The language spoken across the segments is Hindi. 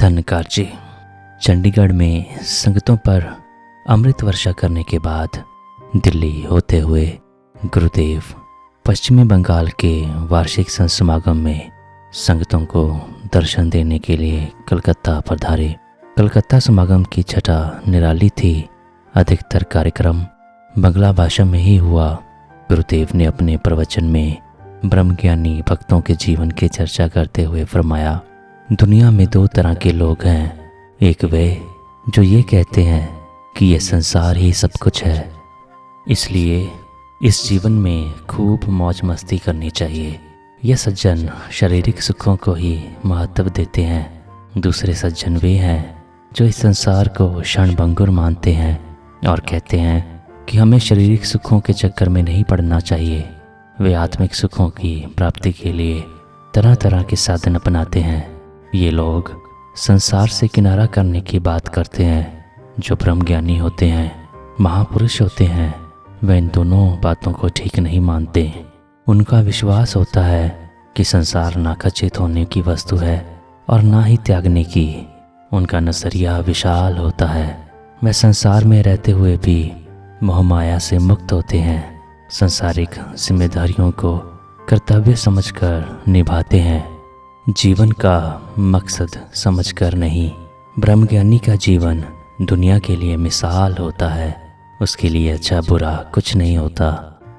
धन्यकार जी। चंडीगढ़ में संगतों पर अमृत वर्षा करने के बाद दिल्ली होते हुए गुरुदेव पश्चिमी बंगाल के वार्षिक संत समागम में संगतों को दर्शन देने के लिए कलकत्ता पधारे। कलकत्ता समागम की छटा निराली थी। अधिकतर कार्यक्रम बंगला भाषा में ही हुआ। गुरुदेव ने अपने प्रवचन में ब्रह्मज्ञानी भक्तों के जीवन की चर्चा करते हुए फरमाया, दुनिया में दो तरह के लोग हैं। एक वे जो ये कहते हैं कि यह संसार ही सब कुछ है, इसलिए इस जीवन में खूब मौज मस्ती करनी चाहिए। यह सज्जन शारीरिक सुखों को ही महत्व देते हैं। दूसरे सज्जन वे हैं जो इस संसार को क्षणभंगुर मानते हैं और कहते हैं कि हमें शारीरिक सुखों के चक्कर में नहीं पड़ना चाहिए। वे आत्मिक सुखों की प्राप्ति के लिए तरह तरह के साधन अपनाते हैं। ये लोग संसार से किनारा करने की बात करते हैं। जो ब्रह्मज्ञानी होते हैं, महापुरुष होते हैं, वे इन दोनों बातों को ठीक नहीं मानते। उनका विश्वास होता है कि संसार ना खचित होने की वस्तु है और ना ही त्यागने की। उनका नजरिया विशाल होता है। वे संसार में रहते हुए भी मोहमाया से मुक्त होते हैं। सांसारिक जिम्मेदारियों को कर्तव्य समझकर निभाते हैं, जीवन का मकसद समझकर नहीं। ब्रह्मज्ञानी का जीवन दुनिया के लिए मिसाल होता है। उसके लिए अच्छा बुरा कुछ नहीं होता।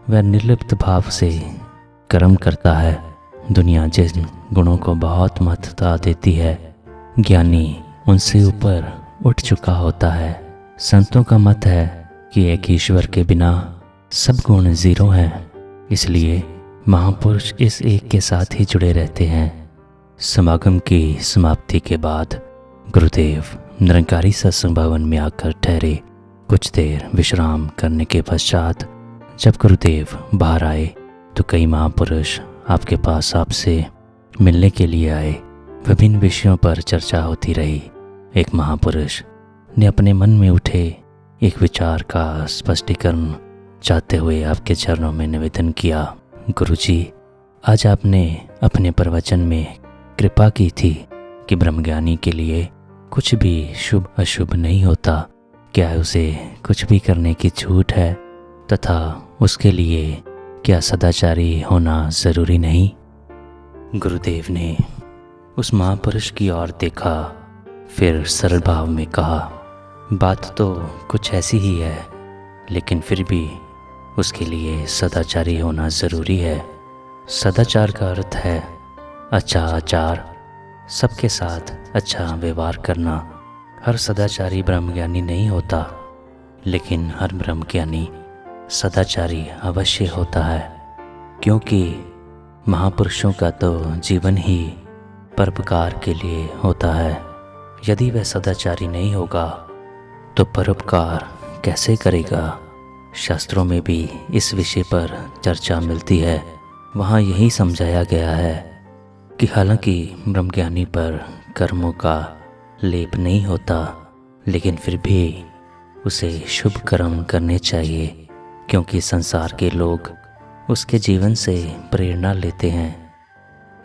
वह निर्लिप्त भाव से कर्म करता है। दुनिया जिन गुणों को बहुत महत्वता देती है, ज्ञानी उनसे ऊपर उठ चुका होता है। संतों का मत है कि एक ईश्वर के बिना सब गुण जीरो हैं, इसलिए महापुरुष इस एक के साथ ही जुड़े रहते हैं। समागम की समाप्ति के बाद गुरुदेव निरंकारी सत्संग भवन में आकर ठहरे। कुछ देर विश्राम करने के पश्चात जब गुरुदेव बाहर आए तो कई महापुरुष आपके पास आपसे मिलने के लिए आए। विभिन्न विषयों पर चर्चा होती रही। एक महापुरुष ने अपने मन में उठे एक विचार का स्पष्टीकरण चाहते हुए आपके चरणों में निवेदन किया, गुरुजी, आज आपने अपने प्रवचन में कृपा की थी कि ब्रह्मज्ञानी के लिए कुछ भी शुभ अशुभ नहीं होता। क्या उसे कुछ भी करने की छूट है तथा उसके लिए क्या सदाचारी होना ज़रूरी नहीं? गुरुदेव ने उस महापुरुष की ओर देखा, फिर सरल भाव में कहा, बात तो कुछ ऐसी ही है, लेकिन फिर भी उसके लिए सदाचारी होना ज़रूरी है। सदाचार का अर्थ है अच्छा आचार, सबके साथ अच्छा व्यवहार करना। हर सदाचारी ब्रह्मज्ञानी नहीं होता, लेकिन हर ब्रह्मज्ञानी सदाचारी अवश्य होता है, क्योंकि महापुरुषों का तो जीवन ही परोपकार के लिए होता है। यदि वह सदाचारी नहीं होगा तो परोपकार कैसे करेगा? शास्त्रों में भी इस विषय पर चर्चा मिलती है। वहाँ यही समझाया गया है कि हालांकि ब्रह्मज्ञानी पर कर्मों का लेप नहीं होता, लेकिन फिर भी उसे शुभ कर्म करने चाहिए, क्योंकि संसार के लोग उसके जीवन से प्रेरणा लेते हैं।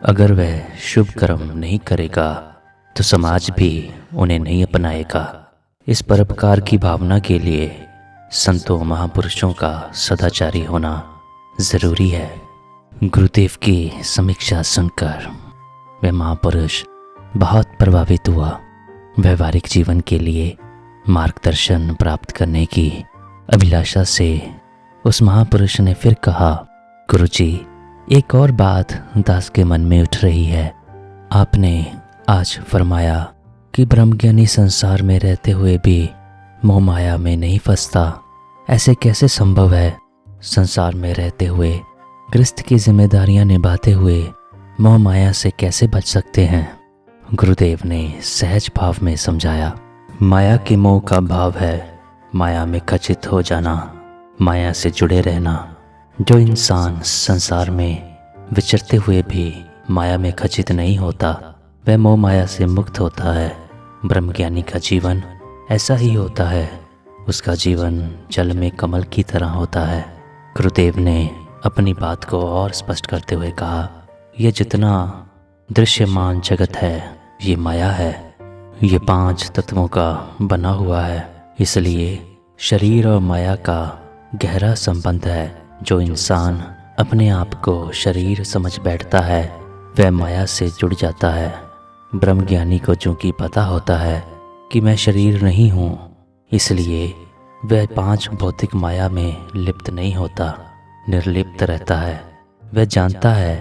अगर वह शुभ कर्म नहीं करेगा तो समाज भी उन्हें नहीं अपनाएगा। इस परोपकार की भावना के लिए संतों महापुरुषों का सदाचारी होना ज़रूरी है। गुरुदेव की समीक्षा सुनकर वह महापुरुष बहुत प्रभावित हुआ। व्यवहारिक जीवन के लिए मार्गदर्शन प्राप्त करने की अभिलाषा से उस महापुरुष ने फिर कहा, गुरुजी, एक और बात दास के मन में उठ रही है। आपने आज फरमाया कि ब्रह्मज्ञानी संसार में रहते हुए भी मोह माया में नहीं फंसता। ऐसे कैसे संभव है? संसार में रहते हुए गृहस्थ की जिम्मेदारियां निभाते हुए मोह माया से कैसे बच सकते हैं? गुरुदेव ने सहज भाव में समझाया, माया के मोह का भाव है माया में खचित हो जाना, माया से जुड़े रहना। जो इंसान संसार में विचरते हुए भी माया में खचित नहीं होता, वह मोह माया से मुक्त होता है। ब्रह्मज्ञानी का जीवन ऐसा ही होता है। उसका जीवन जल में कमल की तरह होता है। गुरुदेव ने अपनी बात को और स्पष्ट करते हुए कहा, यह जितना दृश्यमान जगत है ये माया है। ये 5 तत्वों का बना हुआ है, इसलिए शरीर और माया का गहरा संबंध है। जो इंसान अपने आप को शरीर समझ बैठता है वह माया से जुड़ जाता है। ब्रह्मज्ञानी को चूँकि पता होता है कि मैं शरीर नहीं हूँ, इसलिए वह 5 भौतिक माया में लिप्त नहीं होता, निर्लिप्त रहता है। वह जानता है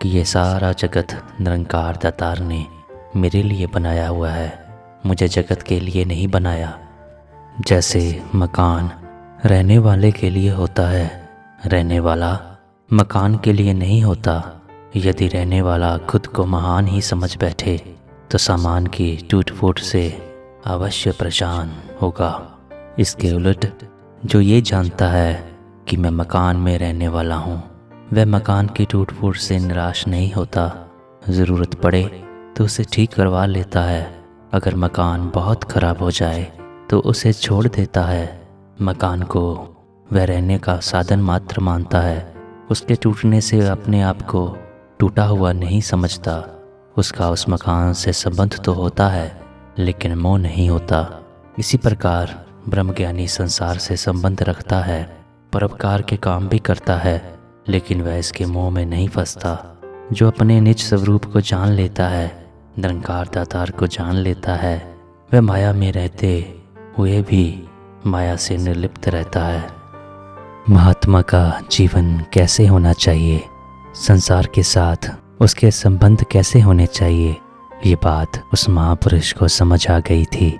कि ये सारा जगत निरंकार दातार ने मेरे लिए बनाया हुआ है, मुझे जगत के लिए नहीं बनाया। जैसे मकान रहने वाले के लिए होता है, रहने वाला मकान के लिए नहीं होता। यदि रहने वाला खुद को महान ही समझ बैठे तो सामान की टूट फूट से अवश्य परेशान होगा। इसके उलट जो ये जानता है कि मैं मकान में रहने वाला हूँ, वह मकान की टूट फूट से निराश नहीं होता। ज़रूरत पड़े तो उसे ठीक करवा लेता है। अगर मकान बहुत ख़राब हो जाए तो उसे छोड़ देता है। मकान को वह रहने का साधन मात्र मानता है। उसके टूटने से अपने आप को टूटा हुआ नहीं समझता। उसका उस मकान से संबंध तो होता है लेकिन मोह नहीं होता। इसी प्रकार ब्रह्मज्ञानी संसार से संबंध रखता है, परोपकार के काम भी करता है, लेकिन वह इसके मोह में नहीं फंसता। जो अपने निज स्वरूप को जान लेता है, निरंकार दातार को जान लेता है, वह माया में रहते हुए भी माया से निर्लिप्त रहता है। महात्मा का जीवन कैसे होना चाहिए, संसार के साथ उसके संबंध कैसे होने चाहिए, ये बात उस महापुरुष को समझ आ गई थी।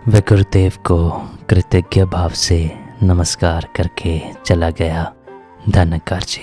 वह गुरुदेव को कृतज्ञ भाव से नमस्कार करके चला गया। धन्यकार जी।